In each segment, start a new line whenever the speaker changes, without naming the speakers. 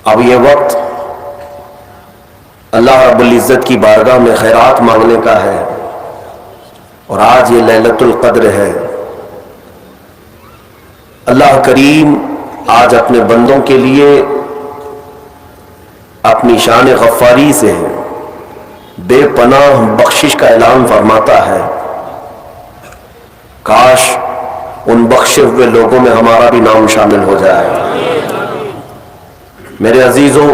اب یہ وقت اللہ رب العزت کی بارگاہ میں خیرات مانگنے کا ہے، اور آج یہ لیلۃ القدر ہے۔ اللہ کریم آج اپنے بندوں کے لیے اپنی شان غفاری سے بے پناہ بخشش کا اعلان فرماتا ہے۔ کاش ان بخشے ہوئے لوگوں میں ہمارا بھی نام شامل ہو جائے۔ میرے عزیزوں،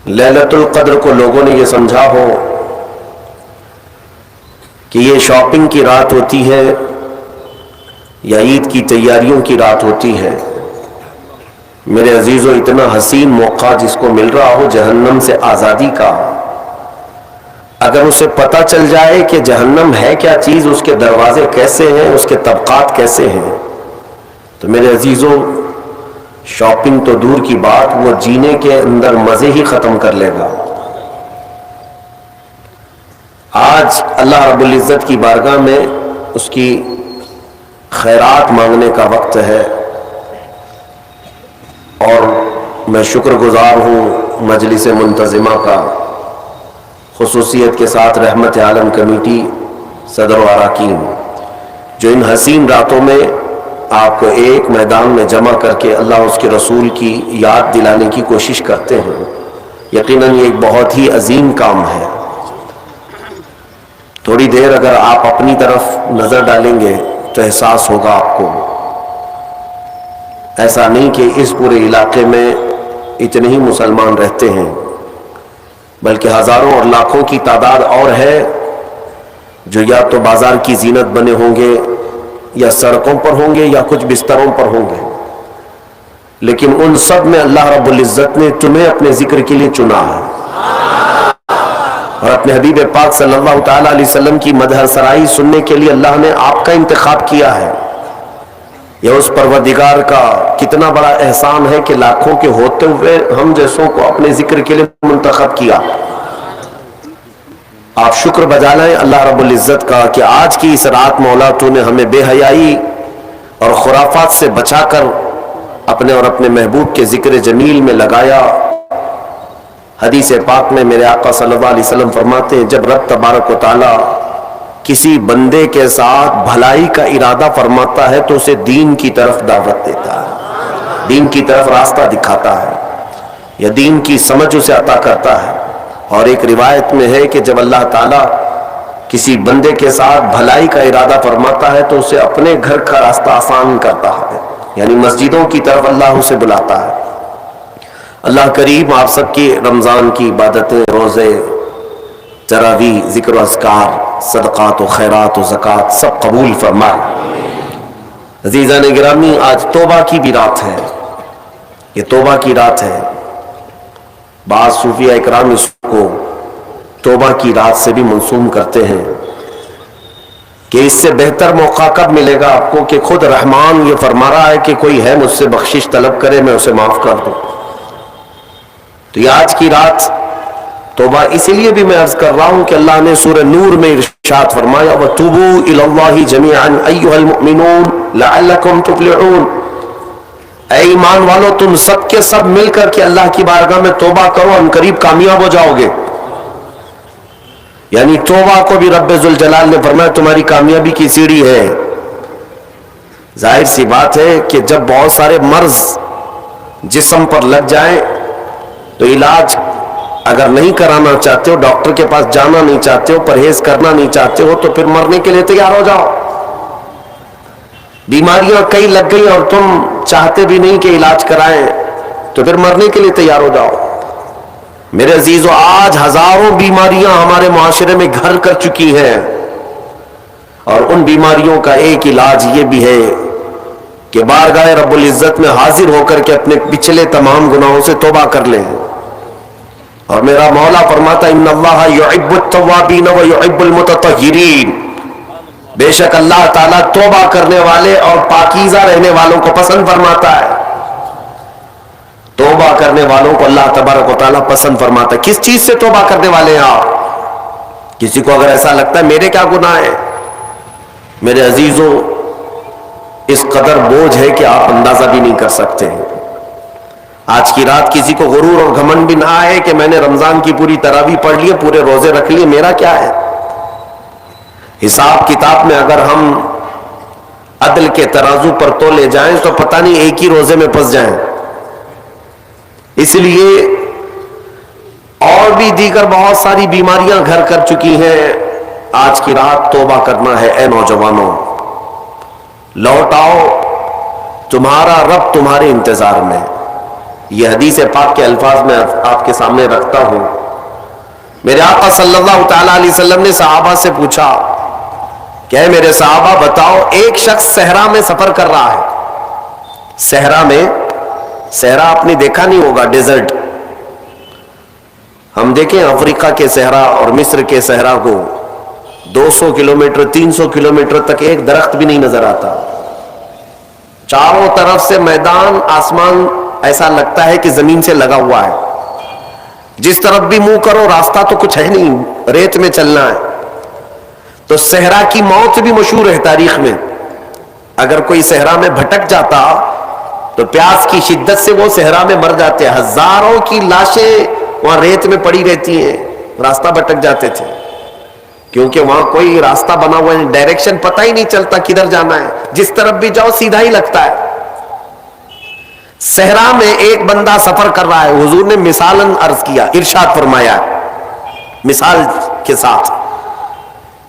لیلۃ القدر کو لوگوں نے یہ سمجھا ہو کہ یہ شاپنگ کی رات ہوتی ہے یا عید کی تیاریوں کی رات ہوتی ہے۔ میرے عزیزوں، اتنا حسین موقع جس کو مل رہا ہو جہنم سے آزادی کا، اگر اسے پتہ چل جائے کہ جہنم ہے کیا چیز، اس کے دروازے کیسے ہیں، اس کے طبقات کیسے ہیں، تو میرے عزیزوں شاپنگ تو دور کی بات، وہ جینے کے اندر مزے ہی ختم کر لے گا۔ آج اللہ رب العزت کی بارگاہ میں اس کی خیرات مانگنے کا وقت ہے، اور میں شکر گزار ہوں مجلس منتظمہ کا، خصوصیت کے ساتھ رحمت عالم کمیٹی صدر و اراکین، جو ان حسین راتوں میں آپ کو ایک میدان میں جمع کر کے اللہ اس کے رسول کی یاد دلانے کی کوشش کرتے ہیں۔ یقیناً یہ ایک بہت ہی عظیم کام ہے۔ تھوڑی دیر اگر آپ اپنی طرف نظر ڈالیں گے تو احساس ہوگا آپ کو، ایسا نہیں کہ اس پورے علاقے میں اتنے ہی مسلمان رہتے ہیں، بلکہ ہزاروں اور لاکھوں کی تعداد اور ہے جو یا تو بازار کی زینت بنے ہوں گے، یا سڑکوں پر ہوں گے، یا کچھ بستروں پر ہوں گے، لیکن ان سب میں اللہ رب العزت نے تمہیں اپنے ذکر کے لیے چنا ہے، اور اپنے حبیب پاک صلی اللہ تعالی علیہ وسلم کی مدح سرائی سننے کے لیے اللہ نے آپ کا انتخاب کیا ہے۔ یہ اس پروردگار کا کتنا بڑا احسان ہے کہ لاکھوں کے ہوتے ہوئے ہم جیسوں کو اپنے ذکر کے لیے منتخب کیا۔ آپ شکر بجا لیں اللہ رب العزت کا کہ آج کی اس رات مولا تو نے ہمیں بے حیائی اور خرافات سے بچا کر اپنے اور اپنے محبوب کے ذکر جمیل میں لگایا۔ حدیث پاک میں میرے آقا صلی اللہ علیہ وسلم فرماتے ہیں، جب رب تبارک و تعالی کسی بندے کے ساتھ بھلائی کا ارادہ فرماتا ہے تو اسے دین کی طرف دعوت دیتا ہے، دین کی طرف راستہ دکھاتا ہے، یا دین کی سمجھ اسے عطا کرتا ہے۔ اور ایک روایت میں ہے کہ جب اللہ تعالیٰ کسی بندے کے ساتھ بھلائی کا ارادہ فرماتا ہے تو اسے اپنے گھر کا راستہ آسان کرتا ہے، یعنی مسجدوں کی طرف اللہ اسے بلاتا ہے۔ اللہ کریم آپ سب کی رمضان کی عبادتیں، روزے، تراویح، ذکر و اذکار، صدقات و خیرات و زکوٰۃ سب قبول فرمائے۔ عزیزان گرامی، آج توبہ کی بھی رات ہے، یہ توبہ کی رات ہے۔ بعض صوفیہ اکرام اس کو توبہ کی رات سے بھی منسوب کرتے ہیں کہ اس سے بہتر موقع کب ملے گا آپ کو کہ خود رحمان یہ فرما رہا ہے کہ کوئی ہے مجھ سے بخشش طلب کرے میں اسے معاف کر دوں۔ تو یہ آج کی رات توبہ اسی لیے بھی میں عرض کر رہا ہوں کہ اللہ نے سورہ نور میں ارشاد فرمایا وَتُوبُوا إِلَى اللَّهِ جَمِيعًا أَيُّهَا الْمُؤْمِنُونَ لَعَلَّكُمْ تُفْلِحُونَ۔ اے ایمان والو، تم سب کے سب مل کر کے اللہ کی بارگاہ میں توبہ کرو، ہم قریب کامیاب ہو جاؤ گے۔ یعنی توبہ کو بھی رب ذوالجلال نے فرمایا تمہاری کامیابی کی سیڑھی ہے۔ ظاہر سی بات ہے کہ جب بہت سارے مرض جسم پر لگ جائیں تو علاج اگر نہیں کرانا چاہتے ہو، ڈاکٹر کے پاس جانا نہیں چاہتے ہو، پرہیز کرنا نہیں چاہتے ہو، تو پھر مرنے کے لیے تیار ہو جاؤ۔ بیماریاں کئی لگ گئی اور تم چاہتے بھی نہیں کہ علاج کرائیں، تو پھر مرنے کے لیے تیار ہو جاؤ۔ میرے عزیزو، آج ہزاروں بیماریاں ہمارے معاشرے میں گھر کر چکی ہیں، اور ان بیماریوں کا ایک علاج یہ بھی ہے کہ بارگاہ رب العزت میں حاضر ہو کر کے اپنے پچھلے تمام گناہوں سے توبہ کر لیں۔ اور میرا مولا فرماتا ان اللہ یحب التوابین ویحب المتطہرین، بے شک اللہ تعالیٰ توبہ کرنے والے اور پاکیزہ رہنے والوں کو پسند فرماتا ہے۔ توبہ کرنے والوں کو اللہ تبارک و تعالیٰ پسند فرماتا ہے۔ کس چیز سے توبہ کرنے والے ہیں آپ؟ کسی کو اگر ایسا لگتا ہے میرے کیا گناہ ہے، میرے آج کی رات کسی کو غرور اور گھمنڈ بھی نہ آئے کہ میں نے رمضان کی پوری تراویح پڑھ لی، پورے روزے رکھ لیے، میرا کیا ہے؟ حساب کتاب میں اگر ہم عدل کے ترازو پر تولے جائیں تو پتہ نہیں ایک ہی روزے میں پھنس جائیں۔ اس لیے اور بھی دیگر بہت ساری بیماریاں گھر کر چکی ہیں۔ آج کی رات توبہ کرنا ہے اے نوجوانوں، لوٹ آؤ، تمہارا رب تمہارے انتظار میں۔ یہ حدیث پاک کے الفاظ میں آپ کے سامنے رکھتا ہوں۔ میرے آقا صلی اللہ تعالی علیہ وسلم نے صحابہ سے پوچھا کہ اے میرے صحابہ بتاؤ، ایک شخص صحرا میں سفر کر رہا ہے۔ صحرا میں، صحرا آپ نے دیکھا نہیں ہوگا، ڈیزرٹ۔ ہم دیکھیں افریقہ کے صحرا اور مصر کے صحرا کو 200 کلومیٹر 300 کلومیٹر تک ایک درخت بھی نہیں نظر آتا، چاروں طرف سے میدان، آسمان ایسا لگتا ہے کہ زمین سے لگا ہوا ہے، جس طرف بھی منہ کرو راستہ تو کچھ ہے نہیں، ریت میں چلنا ہے۔ تو صحرا کی موت بھی مشہور ہے تاریخ میں، اگر کوئی صحرا میں بھٹک جاتا تو پیاس کی شدت سے وہ صحرا میں مر جاتے، ہزاروں کی لاشیں وہاں ریت میں پڑی رہتی ہیں، راستہ بھٹک جاتے تھے، کیونکہ وہاں کوئی راستہ بنا ہوا ہے، ڈائریکشن پتہ ہی نہیں چلتا کدھر جانا ہے، جس طرف بھی جاؤ سیدھا ہی لگتا ہے۔ صحرا میں ایک بندہ سفر کر رہا ہے، حضور نے مثالاً عرض کیا، ارشاد فرمایا مثال کے ساتھ۔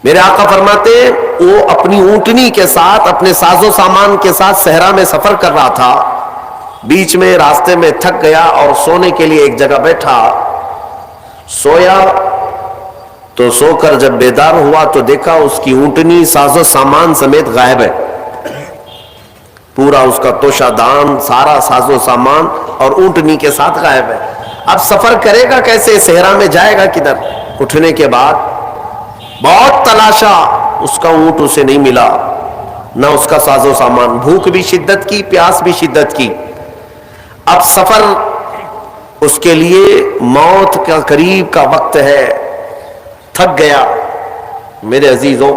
میرے آقا فرماتے ہیں وہ اپنی اونٹنی کے ساتھ، اپنے ساز و سامان کے ساتھ صحرا میں سفر کر رہا تھا، بیچ میں راستے میں تھک گیا اور سونے کے لیے ایک جگہ بیٹھا، سویا تو سو کر جب بیدار ہوا تو دیکھا اس کی اونٹنی ساز و سامان سمیت غائب ہے، پورا اس کا توشہ دان، سارا ساز و سامان اور اونٹنی کے ساتھ غائب ہے۔ اب سفر کرے گا کیسے؟ صحرا میں جائے گا کدھر؟ اٹھنے کے بعد بہت تلاشا، اس کا اونٹ اسے نہیں ملا، نہ اس کا ساز و سامان، بھوک بھی شدت کی، پیاس بھی شدت کی۔ اب سفر اس کے لیے موت کا قریب کا وقت ہے، تھک گیا۔ میرے عزیزوں،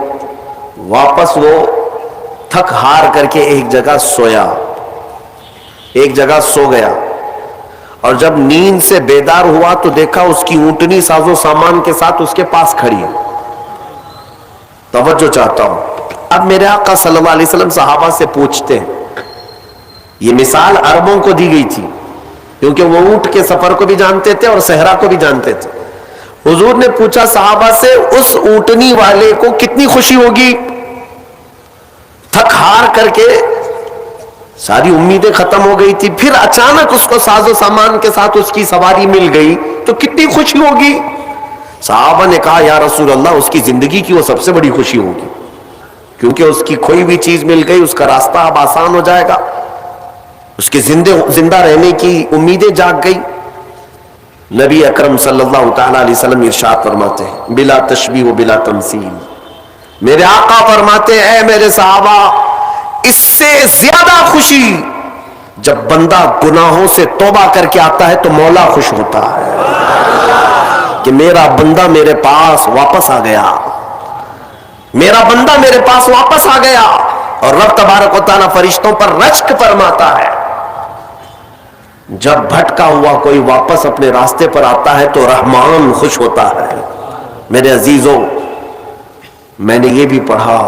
واپس وہ تھک ہار کر کے ایک جگہ سویا، ایک جگہ سو گیا، اور جب نیند سے بیدار ہوا تو دیکھا اس کی اونٹنی ساز و سامان کے ساتھ اس کے پاس کھڑی ہے۔ توجہ چاہتا ہوں، اب میرے آقا صلی اللہ علیہ وسلم صحابہ سے پوچھتے ہیں، یہ مثال عربوں کو دی گئی تھی کیونکہ وہ اونٹ کے سفر کو بھی جانتے تھے اور صحرا کو بھی جانتے تھے۔ حضور نے پوچھا صحابہ سے، اس اونٹنی والے کو کتنی خوشی ہوگی؟ تھک ہار کر کے ساری امیدیں ختم ہو گئی تھی، پھر اچانک اس کو ساز و سامان کے ساتھ اس کی سواری مل گئی تو کتنی خوشی ہوگی؟ صحابہ نے کہا یا رسول اللہ، اس کی زندگی کی وہ سب سے بڑی خوشی ہوگی، کیونکہ اس کی کھوئی ہوئی چیز مل گئی، اس کا راستہ اب آسان ہو جائے گا، اس کے زندہ رہنے کی امیدیں جاگ گئی۔ نبی اکرم صلی اللہ تعالی علیہ وسلم ارشاد فرماتے ہیں بلا تشبیہ و بلا تمثیل، میرے آقا فرماتے ہیں اے میرے صحابہ، اس سے زیادہ خوشی جب بندہ گناہوں سے توبہ کر کے آتا ہے تو مولا خوش ہوتا ہے کہ میرا بندہ میرے پاس واپس آ گیا، میرا بندہ میرے پاس واپس آ گیا۔ اور رب تبارک و تعالیٰ فرشتوں پر رشک فرماتا ہے، جب بھٹکا ہوا کوئی واپس اپنے راستے پر آتا ہے تو رحمان خوش ہوتا ہے۔ میرے عزیزوں، میں نے یہ بھی پڑھا،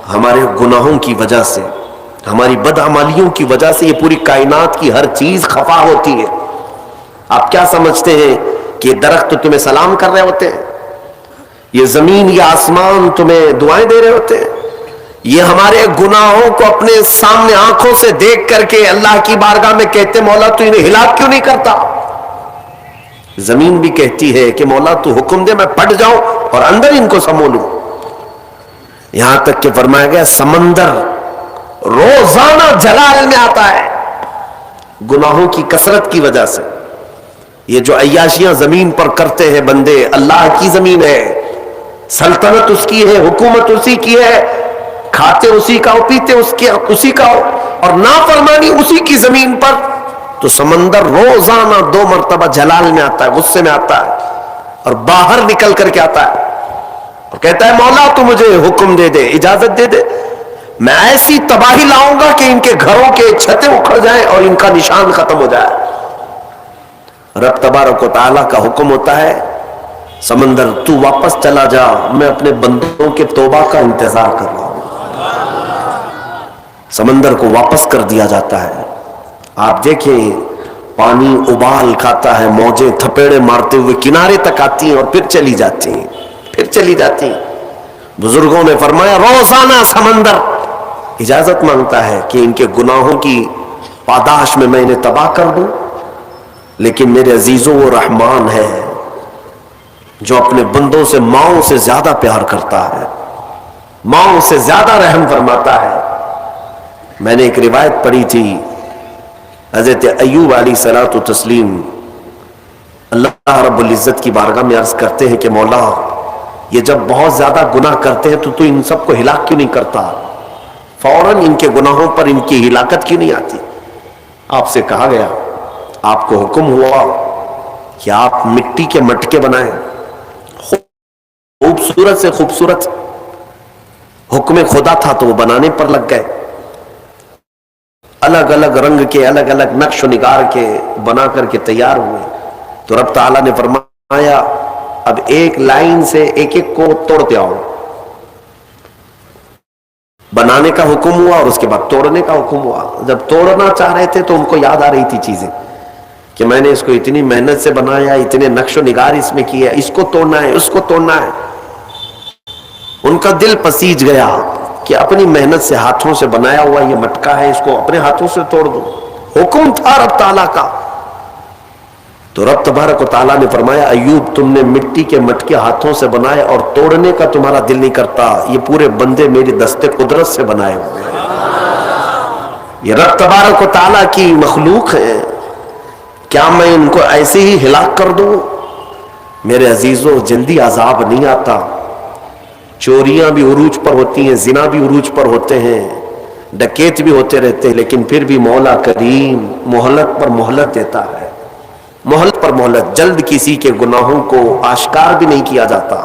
ہمارے گناہوں کی وجہ سے، ہماری بدعمالیوں کی وجہ سے یہ پوری کائنات کی ہر چیز خفا ہوتی ہے۔ آپ کیا سمجھتے ہیں کہ درخت تمہیں سلام کر رہے ہوتے ہیں؟ یہ زمین یا آسمان تمہیں دعائیں دے رہے ہوتے ہیں؟ یہ ہمارے گناہوں کو اپنے سامنے آنکھوں سے دیکھ کر کے اللہ کی بارگاہ میں کہتے مولا تو انہیں ہلاک کیوں نہیں کرتا؟ زمین بھی کہتی ہے کہ مولا تو حکم دے میں پٹ جاؤں اور اندر ان کو سمو لوں۔ یہاں تک کہ فرمایا گیا سمندر روزانہ جلال میں آتا ہے گناہوں کی کثرت کی وجہ سے۔ یہ جو عیاشیاں زمین پر کرتے ہیں بندے، اللہ کی زمین ہے، سلطنت اس کی ہے، حکومت اسی کی ہے، کھاتے اسی کا ہو، پیتے اسی کا ہو، اور نافرمانی اسی کی زمین پر، تو سمندر روزانہ 2 مرتبہ جلال میں آتا ہے، غصے میں آتا ہے، اور باہر نکل کر کے آتا ہے اور کہتا ہے مولا تو مجھے حکم دے دے، اجازت دے دے، میں ایسی تباہی لاؤں گا کہ ان کے گھروں کے چھتیں اکھڑ جائیں اور ان کا نشان ختم ہو جائے۔ رب تبارک و تعالیٰ کا حکم ہوتا ہے سمندر تو واپس چلا جا، میں اپنے بندوں کے توبہ کا انتظار کر رہا ہوں۔ سمندر کو واپس کر دیا جاتا ہے۔ آپ دیکھیں پانی ابال کھاتا ہے، موجیں تھپیڑے مارتے ہوئے کنارے تک آتی ہیں اور پھر چلی جاتی ہیں، پھر چلی جاتی ہیں۔ بزرگوں نے فرمایا روزانہ سمندر اجازت مانگتا ہے کہ ان کے گناہوں کی پاداش میں انہیں تباہ کر دوں، لیکن میرے عزیزوں وہ رحمان ہے جو اپنے بندوں سے ماؤں سے زیادہ پیار کرتا ہے، ماؤں سے زیادہ رحم فرماتا ہے۔ میں نے ایک روایت پڑھی تھی، حضرت ایوب علیہ الصلوۃ والتسلیم اللہ رب العزت کی بارگاہ میں عرض کرتے ہیں کہ مولا یہ جب بہت زیادہ گناہ کرتے ہیں تو ان سب کو ہلاک کیوں نہیں کرتا؟ فوراً ان کے گناہوں پر ان کی ہلاکت کیوں نہیں آتی؟ آپ سے کہا گیا، آپ کو حکم ہوا کہ آپ مٹی کے مٹکے بنائیں، خوبصورت سے خوبصورت، حکم خدا تھا تو وہ بنانے پر لگ گئے، الگ الگ رنگ کے، الگ الگ نقش و نگار کے بنا کر کے تیار ہوئے۔ تو رب تعالیٰ نے فرمایا اب ایک لائن سے ایک ایک کو توڑتے آؤ۔ بنانے کا حکم ہوا اور اس کے بعد توڑنے کا حکم ہوا۔ جب توڑنا چاہ رہے تھے تو ان کو یاد آ رہی تھی چیزیں کہ میں نے اس کو اتنی محنت سے بنایا، اتنے نقش و نگار اس میں کیا، اس کو توڑنا ہے، اس کو توڑنا ہے۔ ان کا دل پسیج گیا کہ اپنی محنت سے ہاتھوں سے بنایا ہوا یہ مٹکا ہے، اس کو اپنے ہاتھوں سے توڑ دو۔ حکم تھا رب تعالیٰ کا۔ تو رب تبارک و تعالیٰ نے فرمایا ایوب تم نے مٹی کے مٹکے ہاتھوں سے بنائے اور توڑنے کا تمہارا دل نہیں کرتا، یہ پورے بندے میری دست قدرت سے بنائے ہوئے ہیں۔ یہ رب تبارک و تعالیٰ کی مخلوق ہے، کیا میں ان کو ایسے ہی ہلاک کر دوں؟ میرے عزیزوں جلدی عذاب نہیں آتا، چوریاں بھی عروج پر ہوتی ہیں، زنا بھی عروج پر ہوتے ہیں، ڈکیت بھی ہوتے رہتے ہیں، لیکن پھر بھی مولا کریم مہلت پر مہلت دیتا ہے، مہلت پر مہلت۔ جلد کسی کے گناہوں کو آشکار بھی نہیں کیا جاتا۔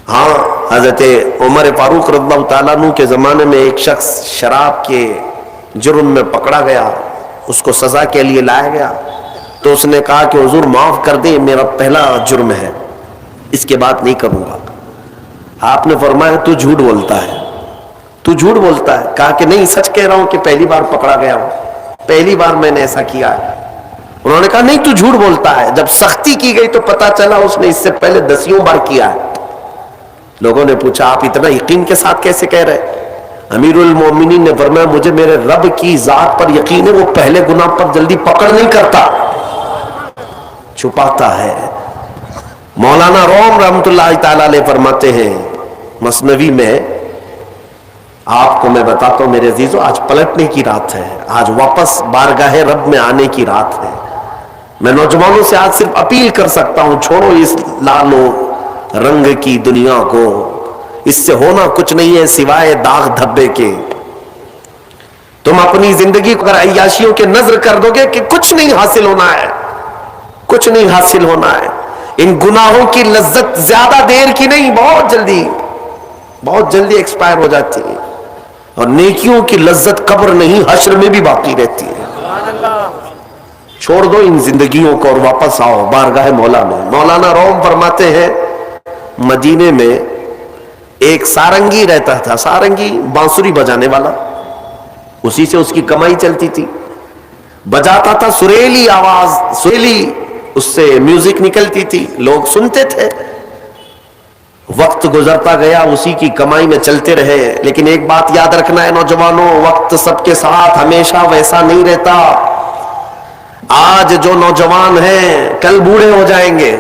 ہاں حضرت عمر فاروق رضی اللہ تعالیٰ عنہ کے زمانے میں ایک شخص شراب کے جرم میں پکڑا گیا، اس کو سزا کے لیے لایا گیا، تو اس نے کہا کہ حضور معاف کر دیں، میرا پہلا جرم ہے، اس کے بعد نہیں کروں گا۔ آپ نے فرمایا تو جھوٹ بولتا ہے، تو جھوٹ بولتا ہے۔ کہا کہ نہیں سچ کہہ رہا ہوں کہ پہلی بار پکڑا گیا ہوں، پہلی بار میں نے ایسا کیا ہے۔ انہوں نے کہا نہیں تو جھوٹ بولتا ہے۔ جب سختی کی گئی تو پتا چلا اس نے اس سے پہلے 10 بار کیا ہے۔ لوگوں نے پوچھا آپ اتنا یقین کے ساتھ کیسے کہہ رہے؟ امیر المومنین نے فرمایا مجھے میرے رب کی ذات پر یقین ہے، وہ پہلے گناہ پر جلدی پکڑ نہیں کرتا، چھپاتا ہے۔ مولانا روم رحمت اللہ تعالی علیہ فرماتے ہیں مثنوی میں، آپ کو میں بتاتا ہوں میرے عزیزو، آج پلٹنے کی رات ہے، آج واپس بارگاہ رب میں آنے کی رات ہے۔ میں نوجوانوں سے آج صرف اپیل کر سکتا ہوں چھوڑو اس لال و رنگ کی دنیا کو، اس سے ہونا کچھ نہیں ہے سوائے داغ دھبے کے۔ تم اپنی زندگی کو اگر عیاشیوں کے نظر کر دو گے کہ کچھ نہیں حاصل ہونا ہے، کچھ نہیں حاصل ہونا ہے۔ ان گناہوں کی لذت زیادہ دیر کی نہیں، بہت جلدی ایکسپائر ہو جاتی ہے، اور نیکیوں کی لذت قبر نہیں حشر میں بھی باقی رہتی ہے۔ چھوڑ دو ان زندگیوں کو اور واپس آؤ بارگاہ مولا میں۔ مولانا روم فرماتے ہیں مدینے میں ایک سارنگی رہتا تھا، سارنگی بانسری بجانے والا، اسی سے اس کی کمائی چلتی تھی، بجاتا تھا سریلی آواز، سریلی اس سے میوزک نکلتی تھی، لوگ سنتے تھے۔ وقت گزرتا گیا، اسی کی کمائی میں چلتے رہے، لیکن ایک بات یاد رکھنا ہے نوجوانوں، وقت سب کے ساتھ ہمیشہ ویسا نہیں رہتا۔ آج جو نوجوان ہیں کل بوڑھے ہو جائیں گے۔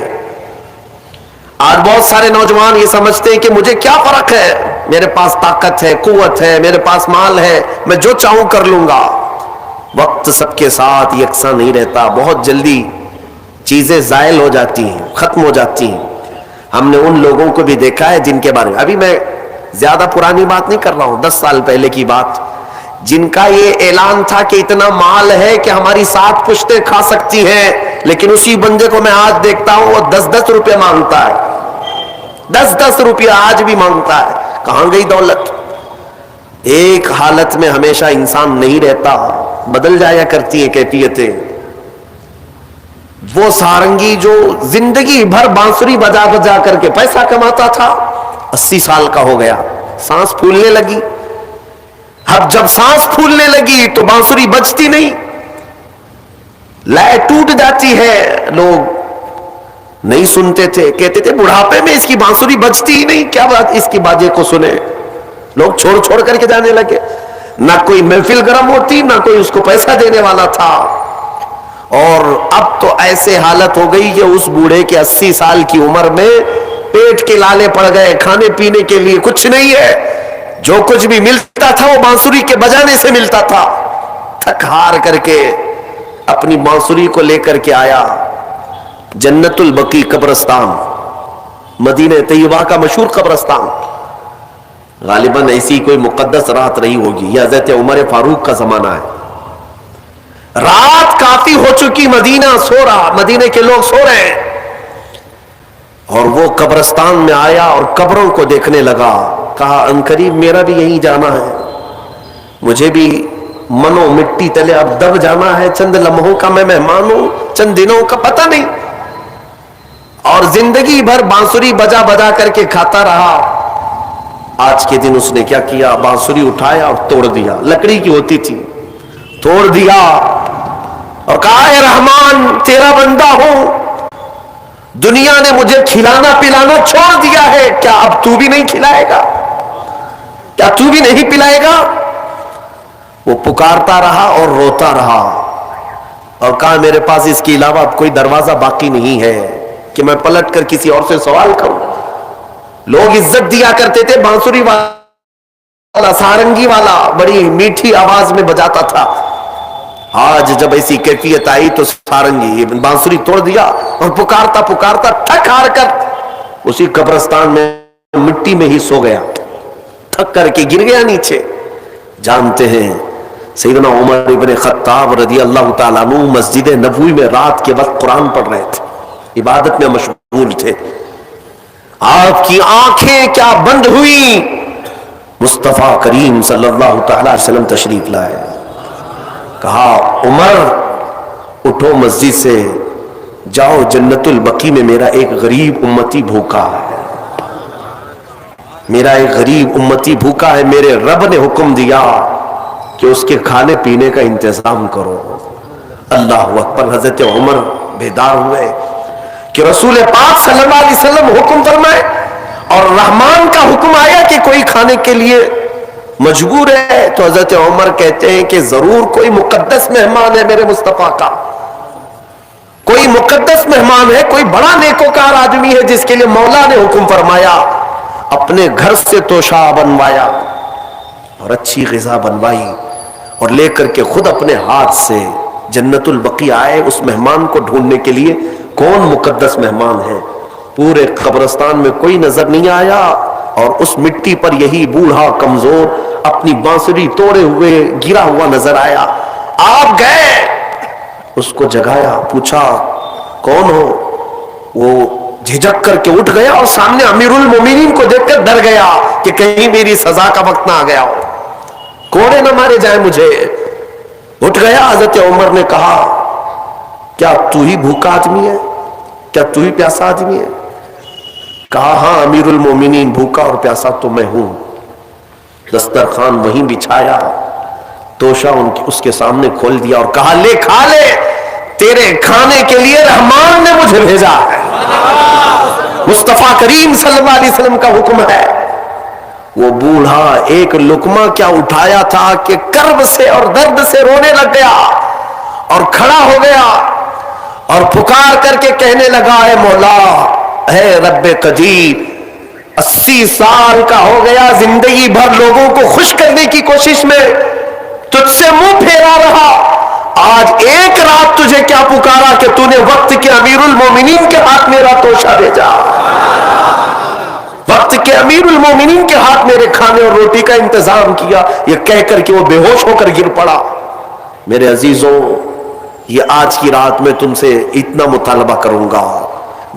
آج بہت سارے نوجوان یہ سمجھتے ہیں کہ مجھے کیا فرق ہے، میرے پاس طاقت ہے، قوت ہے، میرے پاس مال ہے، میں جو چاہوں کر لوں گا۔ وقت سب کے ساتھ یکساں نہیں رہتا، بہت جلدی چیزیں زائل ہو جاتی ہیں، ختم ہو جاتی ہیں۔ ہم نے ان لوگوں کو بھی دیکھا ہے جن کے بارے میں، ابھی میں زیادہ پرانی بات نہیں کر رہا ہوں، 10 سال پہلے کی بات، جن کا یہ اعلان تھا کہ اتنا مال ہے کہ ہماری 7 پشتیں کھا سکتی ہیں، لیکن اسی بندے کو میں آج دیکھتا ہوں وہ 10-10 روپے مانگتا ہے، 10-10 روپے آج بھی مانگتا ہے۔ کہاں گئی دولت؟ ایک حالت میں ہمیشہ انسان نہیں رہتا، بدل جایا کرتی ہیں کیفیتیں۔ وہ سارنگی جو زندگی بھر بانسری بجا بجا کر کے پیسہ کماتا تھا، 80 سال کا ہو گیا، سانس پھولنے لگی. اب جب سانس پھولنے لگی تو بانسری بجتی نہیں، لے ٹوٹ جاتی ہے. لوگ نہیں سنتے تھے، کہتے تھے بڑھاپے میں اس کی بانسری بجتی ہی نہیں، کیا بات اس کی باجے کو سنے. لوگ چھوڑ چھوڑ کر کے جانے لگے، نہ کوئی محفل گرم ہوتی، نہ کوئی اس کو پیسہ دینے والا تھا. اور اب تو ایسے حالت ہو گئی کہ اس بوڑھے کے 80 سال کی عمر میں پیٹ کے لالے پڑ گئے، کھانے پینے کے لیے کچھ نہیں ہے. جو کچھ بھی ملتا تھا وہ بانسری کے بجانے سے ملتا تھا. تھک ہار کر کے اپنی بانسری کو لے کر کے آیا جنت البقیع قبرستان، مدینہ طیبہ کا مشہور قبرستان. غالباً ایسی کوئی مقدس رات رہی ہوگی، یہ حضرت عمر فاروق کا زمانہ ہے. رات کافی ہو چکی، مدینہ سو رہا، مدینے کے لوگ سو رہے ہیں. اور وہ قبرستان میں آیا اور قبروں کو دیکھنے لگا. کہا عنقریب میرا بھی یہیں جانا ہے، مجھے بھی منو مٹی تلے اب دب جانا ہے. چند لمحوں کا میں مہمان ہوں، چند دنوں کا پتہ نہیں. اور زندگی بھر بانسری بجا بجا کر کے کھاتا رہا. آج کے دن اس نے کیا کیا، بانسری اٹھایا اور توڑ دیا. لکڑی کی ہوتی تھی، توڑ دیا اور کہا اے رحمان تیرا بندہ ہوں، دنیا نے مجھے کھلانا پلانا چھوڑ دیا ہے، کیا اب تو بھی نہیں کھلائے گا، کیا تو بھی نہیں پلائے گا. وہ پکارتا رہا اور روتا رہا اور کہا میرے پاس اس کے علاوہ اب کوئی دروازہ باقی نہیں ہے کہ میں پلٹ کر کسی اور سے سوال کروں. لوگ عزت دیا کرتے تھے، بانسری والا سارنگی والا بڑی میٹھی آواز میں بجاتا تھا. آج جب ایسی کیفیت آئی تو سارنگی بانسری توڑ دیا اور پکارتا پکارتا تھک ہار کر اسی قبرستان میں مٹی میں ہی سو گیا. تھک کر کے گر گیا نیچے. جانتے ہیں سیدنا عمر ابن خطاب رضی اللہ تعالیٰ عنہ مسجد نبوی میں رات کے وقت قرآن پڑھ رہے تھے، عبادت میں مشغول تھے. آپ کی آنکھیں کیا بند ہوئی، مصطفیٰ کریم صلی اللہ تعالیٰ علیہ وسلم تشریف لائے. کہا عمر اٹھو مسجد سے، جاؤ جنت البقیع میں میرا ایک غریب امتی بھوکا ہے، میرا ایک غریب امتی بھوکا ہے. میرے رب نے حکم دیا کہ اس کے کھانے پینے کا انتظام کرو. اللہ اکبر. حضرت عمر بیدار ہوئے کہ رسول پاک صلی اللہ علیہ وسلم حکم فرمائے اور رحمان کا حکم آیا کہ کوئی کھانے کے لیے مجبور ہے. تو حضرت عمر کہتے ہیں کہ ضرور کوئی مقدس مہمان ہے میرے مصطفیٰ کا، کوئی مقدس مہمان ہے، کوئی بڑا نیکوکار آدمی ہے جس کے لیے مولا نے حکم فرمایا. اپنے گھر سے توشہ بنوایا اور اچھی غذا بنوائی اور لے کر کے خود اپنے ہاتھ سے جنت البقیع آئے اس مہمان کو ڈھونڈنے کے لیے. کون مقدس مہمان ہے؟ پورے قبرستان میں کوئی نظر نہیں آیا اور اس مٹی پر یہی بوڑھا کمزور اپنی بانسری توڑے ہوئے گرا ہوا نظر آیا. آپ گئے، اس کو جگایا، پوچھا کون ہو؟ وہ جھجک کر کے اٹھ گیا اور سامنے امیر المومنین کو دیکھ کر ڈر گیا کہ کہیں میری سزا کا وقت نہ آ گیا ہو، کوڑے نہ مارے جائیں مجھے. اٹھ گیا. حضرت عمر نے کہا کیا تو ہی بھوکا آدمی ہے، کیا تو ہی پیاسا آدمی ہے؟ کہا ہاں امیر المومنین، بھوکا اور پیاسا تو میں ہوں. دسترخوان وہیں بچھایا، توشہ اس کے سامنے کھول دیا اور کہا لے کھا لے، تیرے کھانے کے لیے رحمان نے مجھے بھیجا ہے. مصطفیٰ کریم صلی اللہ علیہ وسلم کا حکم ہے. وہ بوڑھا ایک لقمہ کیا اٹھایا تھا کہ کرب سے اور درد سے رونے لگ گیا اور کھڑا ہو گیا اور پکار کر کے کہنے لگا اے مولا، اے رب قدیر، 80 سال کا ہو گیا، زندگی بھر لوگوں کو خوش کرنے کی کوشش میں تجھ سے منہ پھیرا رہا، آج ایک رات تجھے کیا پکارا کہ تو نے وقت کے امیر المومنین کے ہاتھ میرا توشہ بھیجا، وقت کے امیر المومنین کے ہاتھ میرے کھانے اور روٹی کا انتظام کیا. یہ کہہ کر کہ وہ بے ہوش ہو کر گر پڑا. میرے عزیزوں، یہ آج کی رات میں تم سے اتنا مطالبہ کروں گا،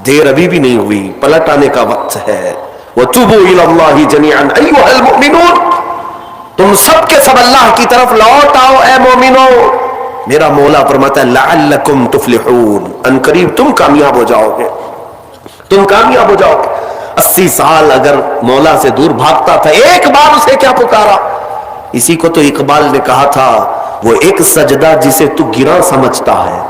دیر ابھی بھی نہیں ہوئی، پلٹ آنے کا وقت ہے. وَتُوبُوا إِلَى اللَّهِ جَمِيعًا أَيُّهَا الْمُؤْمِنُونَ، تم سب کے سب اللہ کی طرف لوٹ آؤ اے مومنو. میرا مولا فرماتا ہے لعلکم تفلحون، ان قریب تم کامیاب ہو جاؤ گے، تم کامیاب ہو جاؤ گے۔ 80 سال اگر مولا سے دور بھاگتا تھا، ایک بار اسے کیا پکارا؟ اسی کو تو اقبال نے کہا تھا، وہ ایک سجدہ جسے تو گرا سمجھتا ہے،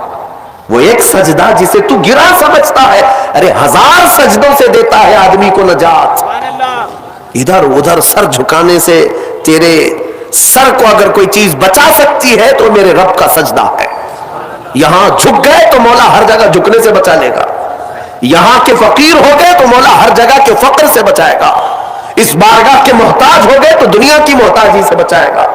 وہ ایک سجدہ جسے تو گرا سمجھتا ہے، ارے 1000 سجدوں سے دیتا ہے آدمی کو نجات۔ ادھر ادھر سر جھکانے سے تیرے سر کو اگر کوئی چیز بچا سکتی ہے تو میرے رب کا سجدہ ہے۔ یہاں جھک گئے تو مولا ہر جگہ جھکنے سے بچا لے گا، یہاں کے فقیر ہو گئے تو مولا ہر جگہ کے فقر سے بچائے گا، اس بارگاہ کے محتاج ہو گئے تو دنیا کی محتاجی سے بچائے گا۔